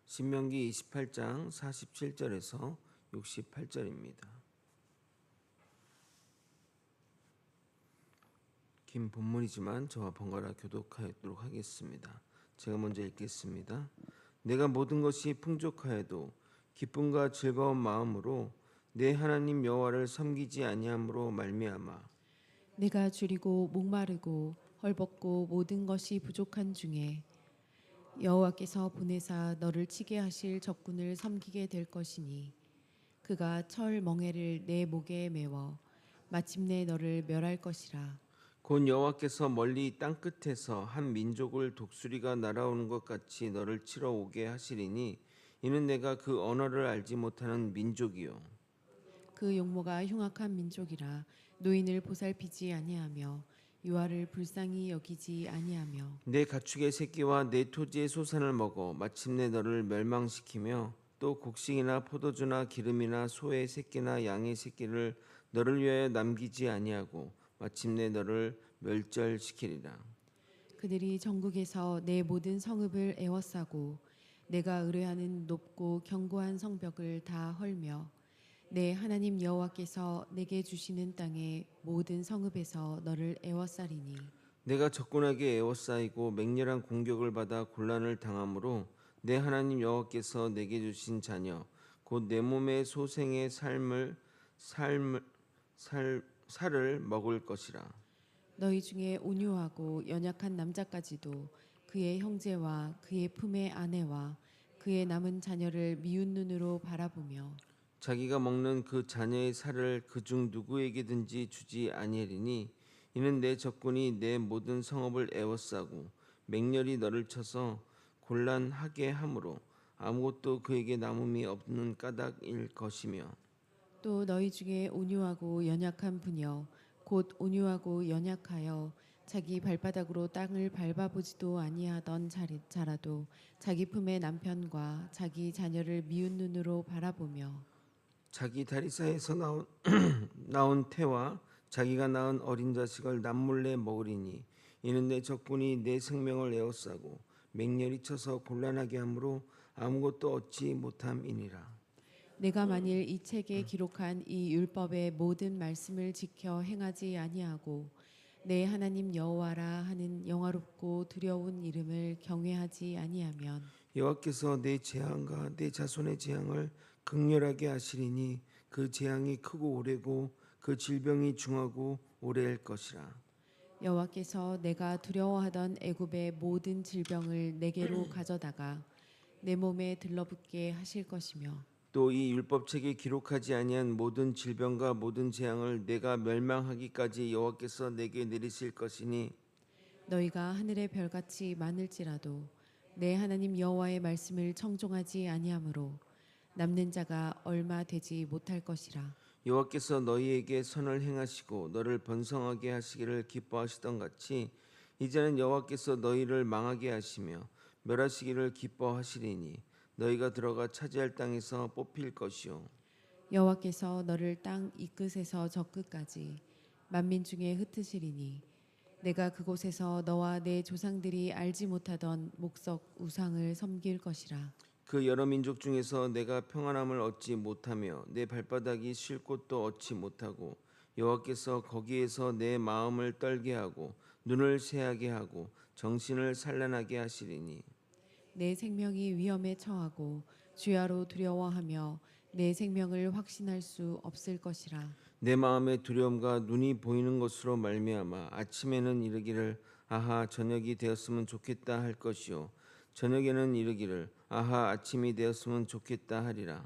신명기 28장 47절에서 68절입니다. 긴 본문이지만 저와 번갈아 교독하도록 하겠습니다. 제가 먼저 읽겠습니다. 내가 모든 것이 풍족하여도 기쁨과 즐거운 마음으로 내 하나님 여호와를 섬기지 아니함으로 말미암아 내가 줄이고 목마르고 헐벗고 모든 것이 부족한 중에 여호와께서 보내사 너를 치게 하실 적군을 섬기게 될 것이니 그가 철 멍에를 내 목에 메워 마침내 너를 멸할 것이라. 곧 여호와께서 멀리 땅 끝에서 한 민족을 독수리가 날아오는 것 같이 너를 치러 오게 하시리니 이는 내가 그 언어를 알지 못하는 민족이요 그 용모가 흉악한 민족이라 노인을 보살피지 아니하며 유아를 불쌍히 여기지 아니하며 내 가축의 새끼와 내 토지의 소산을 먹어 마침내 너를 멸망시키며 또 곡식이나 포도주나 기름이나 소의 새끼나 양의 새끼를 너를 위하여 남기지 아니하고 마침내 너를 멸절시키리라. 그들이 전국에서 내 모든 성읍을 에워싸고 내가 의뢰하는 높고 견고한 성벽을 다 헐며 내 하나님 여호와께서 내게 주시는 땅의 모든 성읍에서 너를 에워싸리니 내가 적군에게 에워싸이고 맹렬한 공격을 받아 곤란을 당함으로 내 하나님 여호와께서 내게 주신 자녀 곧 내 몸의 소생의 살을 먹을 것이라. 너희 중에 온유하고 연약한 남자까지도 그의 형제와 그의 품의 아내와 그의 남은 자녀를 미운 눈으로 바라보며 자기가 먹는 그 자녀의 살을 그중 누구에게든지 주지 아니하리니 이는 내 적군이 내 모든 성읍을 에워싸고 맹렬히 너를 쳐서 곤란하게 함으로 아무것도 그에게 남음이 없는 까닭일 것이며 또 너희 중에 온유하고 연약한 분이여 곧 온유하고 연약하여 자기 발바닥으로 땅을 밟아보지도 아니하던 자라도 자기 품의 남편과 자기 자녀를 미운 눈으로 바라보며 자기 다리사에서 나온 태와 자기가 낳은 어린 자식을 남몰래 먹으리니 이는 내 적군이 내 생명을 에워싸고 맹렬히 쳐서 곤란하게 함으로 아무것도 얻지 못함이니라. 내가 만일 이 책에 기록한 이 율법의 모든 말씀을 지켜 행하지 아니하고 내 하나님 여호와라 하는 영화롭고 두려운 이름을 경외하지 아니하면 여호와께서 내 재앙과 내 자손의 재앙을 극렬하게 하시리니 그 재앙이 크고 오래고 그 질병이 중하고 오래일 것이라. 여호와께서 내가 두려워하던 애굽의 모든 질병을 내게로 가져다가 내 몸에 들러붙게 하실 것이며 또 이 율법책에 기록하지 아니한 모든 질병과 모든 재앙을 내가 멸망하기까지 여호와께서 내게 내리실 것이니 너희가 하늘의 별같이 많을지라도 내 하나님 여호와의 말씀을 청종하지 아니하므로 남는 자가 얼마 되지 못할 것이라. 여호와께서 너희에게 선을 행하시고 너를 번성하게 하시기를 기뻐하시던 같이 이제는 여호와께서 너희를 망하게 하시며 멸하시기를 기뻐하시리니 너희가 들어가 차지할 땅에서 뽑힐 것이요 여호와께서 너를 땅 이 끝에서 저 끝까지 만민 중에 흩으시리니 내가 그곳에서 너와 내 조상들이 알지 못하던 목석 우상을 섬길 것이라. 그 여러 민족 중에서 내가 평안함을 얻지 못하며 내 발바닥이 쉴 곳도 얻지 못하고 여호와께서 거기에서 내 마음을 떨게 하고 눈을 새하게 하고 정신을 산란하게 하시리니 내 생명이 위험에 처하고 주야로 두려워하며 내 생명을 확신할 수 없을 것이라. 내 마음의 두려움과 눈이 보이는 것으로 말미암아 아침에는 이르기를 아하 저녁이 되었으면 좋겠다 할 것이요 저녁에는 이르기를 아하 아침이 되었으면 좋겠다 하리라.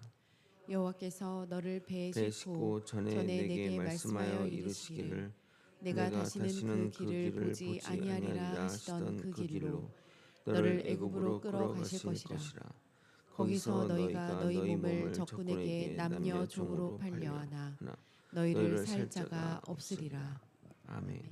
여호와께서 너를 배에 배 싣고 싣고 전에 전에 내게 내게 말씀하여 말씀하여 이르시기를 이르시기를 내가 내가 다시는 그 길을 보지 아니하리라 하시던 그 길로 너를 애굽으로 끌어가실 것이라. 거기서 너희가 너희 몸을 적군에게 남녀 종으로 팔려하나 너희를 살 자가 없으리라. 아멘.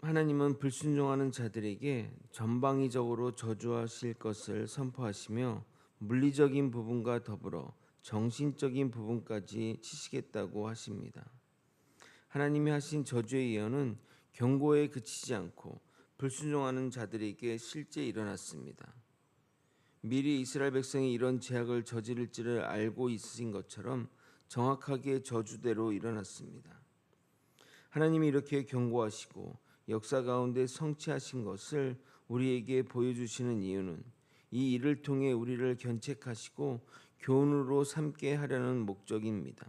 하나님은 불순종하는 자들에게 전방위적으로 저주하실 것을 선포하시며 물리적인 부분과 더불어 정신적인 부분까지 치시겠다고 하십니다. 하나님이 하신 저주의 예언은 경고에 그치지 않고 불순종하는 자들에게 실제 일어났습니다. 미리 이스라엘 백성이 이런 죄악을 저지를지를 알고 있으신 것처럼 정확하게 저주대로 일어났습니다. 하나님이 이렇게 경고하시고 역사 가운데 성취하신 것을 우리에게 보여주시는 이유는 이 일을 통해 우리를 견책하시고 교훈으로 삼게 하려는 목적입니다.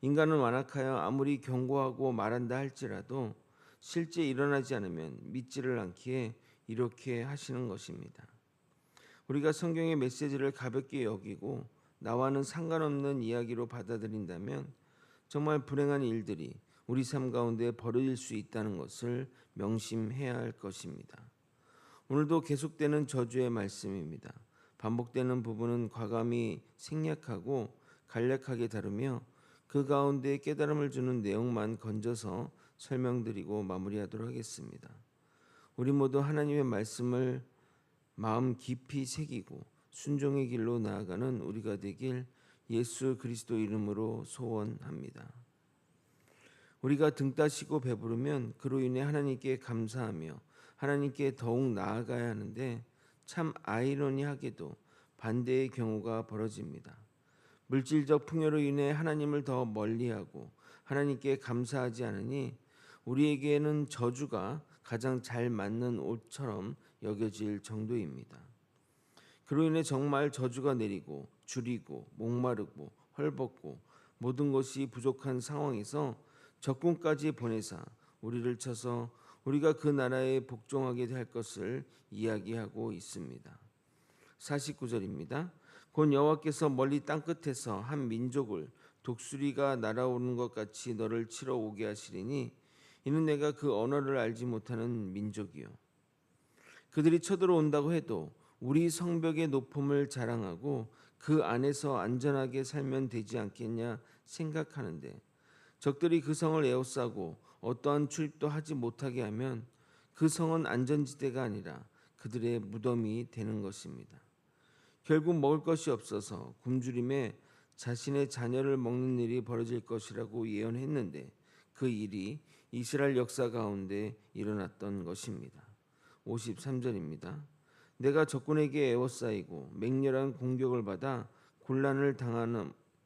인간은 완악하여 아무리 경고하고 말한다 할지라도 실제 일어나지 않으면 믿지를 않기에 이렇게 하시는 것입니다. 우리가 성경의 메시지를 가볍게 여기고 나와는 상관없는 이야기로 받아들인다면 정말 불행한 일들이 우리 삶 가운데 벌어질 수 있다는 것을 명심해야 할 것입니다. 오늘도 계속되는 저주의 말씀입니다. 반복되는 부분은 과감히 생략하고 간략하게 다루며 그 가운데 깨달음을 주는 내용만 건져서 설명드리고 마무리하도록 하겠습니다. 우리 모두 하나님의 말씀을 마음 깊이 새기고 순종의 길로 나아가는 우리가 되길 예수 그리스도 이름으로 소원합니다. 우리가 등 따시고 배부르면 그로 인해 하나님께 감사하며 하나님께 더욱 나아가야 하는데 참 아이러니하게도 반대의 경우가 벌어집니다. 물질적 풍요로 인해 하나님을 더 멀리하고 하나님께 감사하지 않으니 우리에게는 저주가 가장 잘 맞는 옷처럼 여겨질 정도입니다. 그로 인해 정말 저주가 내리고 줄이고 목마르고 헐벗고 모든 것이 부족한 상황에서 적군까지 보내사 우리를 쳐서 우리가 그 나라에 복종하게 될 것을 이야기하고 있습니다. 49절입니다. 곧 여호와께서 멀리 땅끝에서 한 민족을 독수리가 날아오는 것 같이 너를 치러 오게 하시리니 이는 내가 그 언어를 알지 못하는 민족이요. 그들이 쳐들어온다고 해도 우리 성벽의 높음을 자랑하고 그 안에서 안전하게 살면 되지 않겠냐 생각하는데 적들이 그 성을 에워싸고 어떠한 출입도 하지 못하게 하면 그 성은 안전지대가 아니라 그들의 무덤이 되는 것입니다. 결국 먹을 것이 없어서 굶주림에 자신의 자녀를 먹는 일이 벌어질 것이라고 예언했는데 그 일이 이스라엘 역사 가운데 일어났던 것입니다. 53절입니다. 내가 적군에게 에워싸이고 맹렬한 공격을 받아 곤란을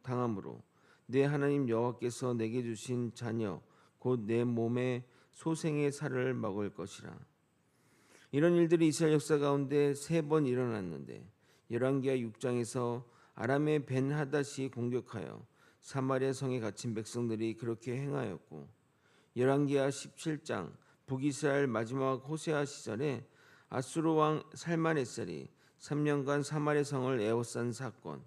당함으로 내 하나님 여호와께서 내게 주신 자녀 곧 내 몸의 소생의 살을 먹을 것이라. 이런 일들이 이스라엘 역사 가운데 3번 일어났는데 열왕기하 6장에서 아람의 벤하닷이 공격하여 사마리아 성에 갇힌 백성들이 그렇게 행하였고 열왕기하 17장 북이스라엘 마지막 호세아 시절에 아수르 왕 살마네살이 3년간 사마리아 성을 에워싼 사건,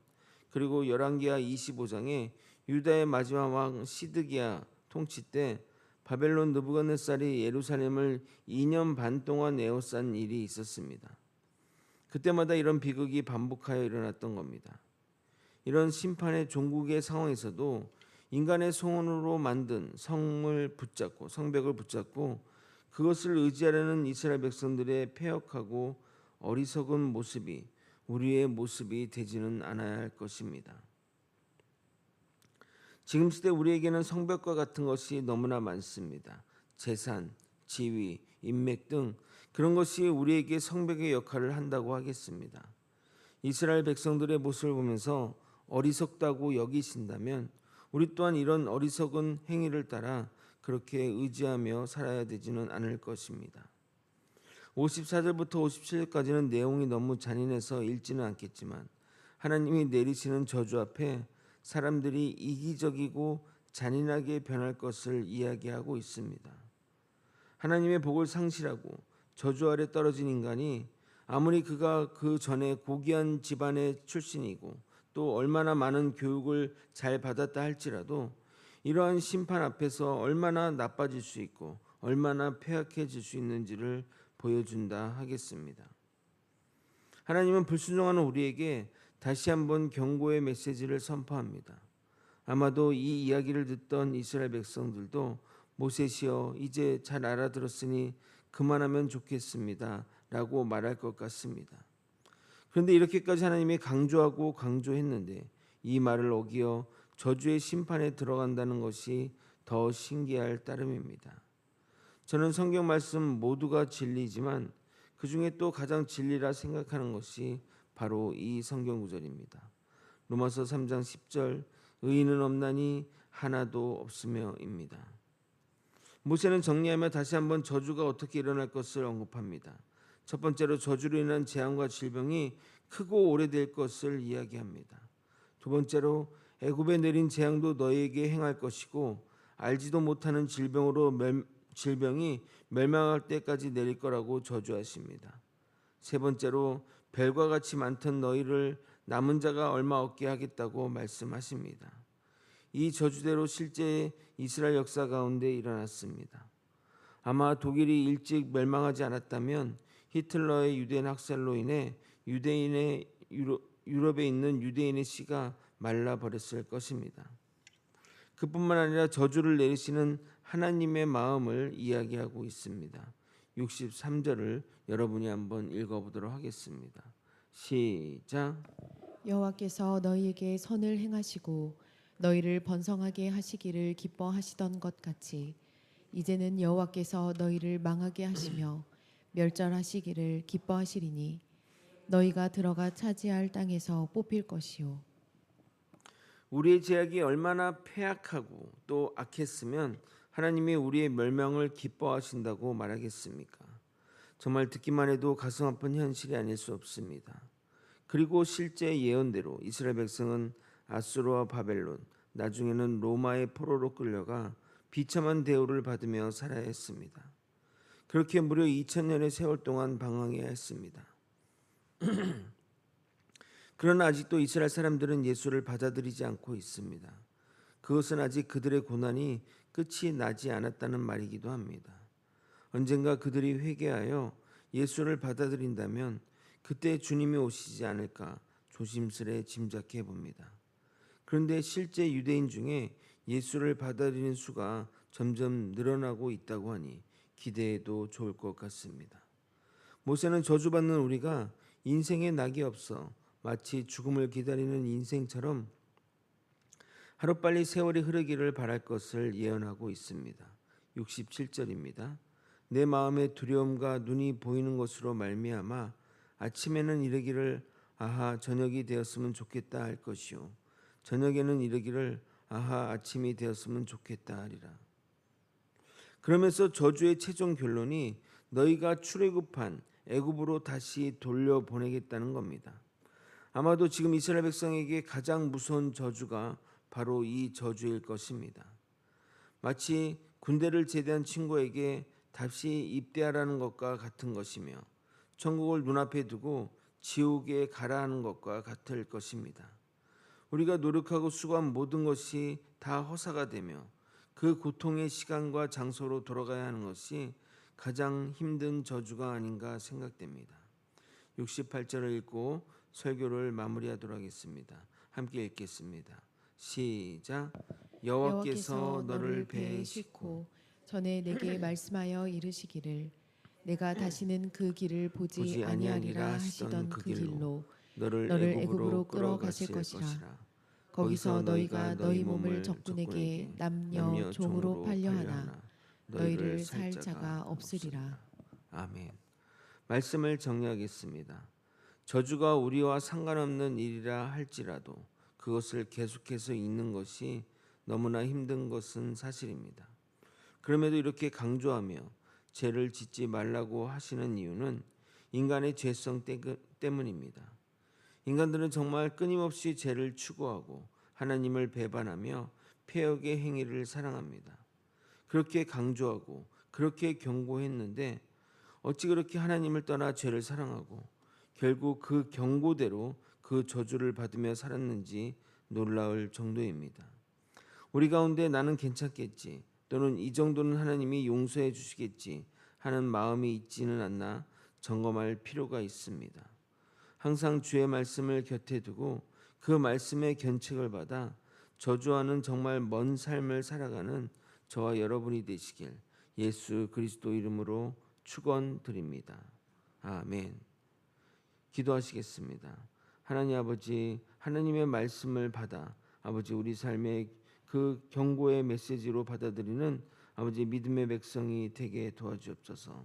그리고 열왕기하 25장에 유다의 마지막 왕 시드기야 통치 때 바벨론 느부갓네살이 예루살렘을 2년 반 동안 에워싼 일이 있었습니다. 그때마다 이런 비극이 반복하여 일어났던 겁니다. 이런 심판의 종국의 상황에서도 인간의 소원으로 만든 성벽을 붙잡고 그것을 의지하려는 이스라엘 백성들의 패역하고 어리석은 모습이 우리의 모습이 되지는 않아야 할 것입니다. 지금 시대 우리에게는 성벽과 같은 것이 너무나 많습니다. 재산, 지위, 인맥 등 그런 것이 우리에게 성벽의 역할을 한다고 하겠습니다. 이스라엘 백성들의 모습을 보면서 어리석다고 여기신다면 우리 또한 이런 어리석은 행위를 따라 그렇게 의지하며 살아야 되지는 않을 것입니다. 54절부터 57절까지는 내용이 너무 잔인해서 읽지는 않겠지만 하나님이 내리시는 저주 앞에 사람들이 이기적이고 잔인하게 변할 것을 이야기하고 있습니다. 하나님의 복을 상실하고 저주 아래 떨어진 인간이 아무리 그가 그 전에 고귀한 집안의 출신이고 또 얼마나 많은 교육을 잘 받았다 할지라도 이러한 심판 앞에서 얼마나 나빠질 수 있고 얼마나 폐악해질 수 있는지를 보여준다 하겠습니다. 하나님은 불순종하는 우리에게 다시 한번 경고의 메시지를 선포합니다. 아마도 이 이야기를 듣던 이스라엘 백성들도 모세시여 이제 잘 알아들었으니 그만하면 좋겠습니다 라고 말할 것 같습니다. 그런데 이렇게까지 하나님이 강조했는데 이 말을 어기어 저주의 심판에 들어간다는 것이 더 신기할 따름입니다. 저는 성경 말씀 모두가 진리지만 그 중에 또 가장 진리라 생각하는 것이 바로 이 성경 구절입니다. 로마서 3장 10절 의인은 없나니 하나도 없으며입니다. 모세는 정리하며 다시 한번 저주가 어떻게 일어날 것을 언급합니다. 첫 번째로 저주로 인한 재앙과 질병이 크고 오래될 것을 이야기합니다. 두 번째로 애굽에 내린 재앙도 너희에게 행할 것이고 알지도 못하는 질병이 멸망할 때까지 내릴 거라고 저주하십니다. 세 번째로 벨과 같이 많던 너희를 남은 자가 얼마 없게 하겠다고 말씀하십니다. 이 저주대로 실제 이스라엘 역사 가운데 일어났습니다. 아마 독일이 일찍 멸망하지 않았다면 히틀러의 유대인 학살로 인해 유럽에 있는 유대인의 씨가 말라버렸을 것입니다. 그뿐만 아니라 저주를 내리시는 하나님의 마음을 이야기하고 있습니다. 63절을 여러분이 한번 읽어보도록 하겠습니다. 시작. 여호와께서 너희에게 선을 행하시고 너희를 번성하게 하시기를 기뻐하시던 것 같이 이제는 여호와께서 너희를 망하게 하시며 멸절하시기를 기뻐하시리니 너희가 들어가 차지할 땅에서 뽑힐 것이요. 우리의 죄악이 얼마나 패악하고 또 악했으면 하나님이 우리의 멸망을 기뻐하신다고 말하겠습니까? 정말 듣기만 해도 가슴 아픈 현실이 아닐 수 없습니다. 그리고 실제 예언대로 이스라엘 백성은 아수르와 바벨론, 나중에는 로마의 포로로 끌려가 비참한 대우를 받으며 살아야 했습니다. 그렇게 무려 2000년의 세월 동안 방황해야 했습니다. 그러나 아직도 이스라엘 사람들은 예수를 받아들이지 않고 있습니다. 그것은 아직 그들의 고난이 끝이 나지 않았다는 말이기도 합니다. 언젠가 그들이 회개하여 예수를 받아들인다면 그때 주님이 오시지 않을까 조심스레 짐작해 봅니다. 그런데 실제 유대인 중에 예수를 받아들이는 수가 점점 늘어나고 있다고 하니 기대해도 좋을 것 같습니다. 모세는 저주받는 우리가 인생에 낙이 없어 마치 죽음을 기다리는 인생처럼 하루빨리 세월이 흐르기를 바랄 것을 예언하고 있습니다. 67절입니다. 내 마음의 두려움과 눈이 보이는 것으로 말미암아 아침에는 이르기를 아하 저녁이 되었으면 좋겠다 할 것이요 저녁에는 이르기를 아하 아침이 되었으면 좋겠다 하리라. 그러면서 저주의 최종 결론이 너희가 출애굽한 애굽으로 다시 돌려보내겠다는 겁니다. 아마도 지금 이스라엘 백성에게 가장 무서운 저주가 바로 이 저주일 것입니다. 마치 군대를 제대한 친구에게 다시 입대하라는 것과 같은 것이며 천국을 눈앞에 두고 지옥에 가라 하는 것과 같을 것입니다. 우리가 노력하고 수고한 모든 것이 다 허사가 되며 그 고통의 시간과 장소로 돌아가야 하는 것이 가장 힘든 저주가 아닌가 생각됩니다. 68절을 읽고 설교를 마무리하도록 하겠습니다. 함께 읽겠습니다. 시작. 여호와께서 너를 배에 싣고 전에 내게 말씀하여 이르시기를 내가 다시는 그 길을 보지 아니하리라 하시던 그 길로 너를 애굽으로 끌어가실 것이라. 거기서 너희가 너희 몸을 적군에게 남녀 종으로 팔려 하나 너희를 살 자가 없으리라. 아멘. 말씀을 정리하겠습니다. 저주가 우리와 상관없는 일이라 할지라도 그것을 계속해서 잊는 것이 너무나 힘든 것은 사실입니다. 그럼에도 이렇게 강조하며 죄를 짓지 말라고 하시는 이유는 인간의 죄성 때문입니다. 인간들은 정말 끊임없이 죄를 추구하고 하나님을 배반하며 패역의 행위를 사랑합니다. 그렇게 강조하고 그렇게 경고했는데 어찌 그렇게 하나님을 떠나 죄를 사랑하고 결국 그 경고대로 그 저주를 받으며 살았는지 놀라울 정도입니다. 우리 가운데 나는 괜찮겠지 또는 이 정도는 하나님이 용서해 주시겠지 하는 마음이 있지는 않나 점검할 필요가 있습니다. 항상 주의 말씀을 곁에 두고 그 말씀의 견책을 받아 저주와는 정말 먼 삶을 살아가는 저와 여러분이 되시길 예수 그리스도 이름으로 축원드립니다. 아멘. 기도하시겠습니다. 하나님 아버지, 하나님의 말씀을 받아 아버지 우리 삶의 그 경고의 메시지로 받아들이는 아버지 믿음의 백성이 되게 도와주옵소서.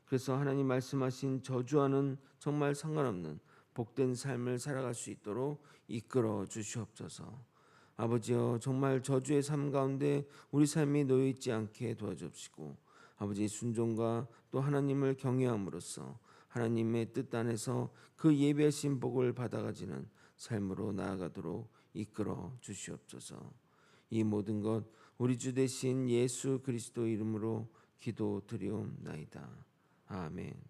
그래서 하나님 말씀하신 저주와는 정말 상관없는 복된 삶을 살아갈 수 있도록 이끌어 주시옵소서. 아버지여, 정말 저주의 삶 가운데 우리 삶이 놓여 있지 않게 도와주옵시고, 아버지 순종과 또 하나님을 경외함으로써 하나님의 뜻 안에서 그 예배하신 복을 받아가지는 삶으로 나아가도록 이끌어 주시옵소서. 이 모든 것 우리 주 되신 예수 그리스도 이름으로 기도드리옵나이다. 아멘.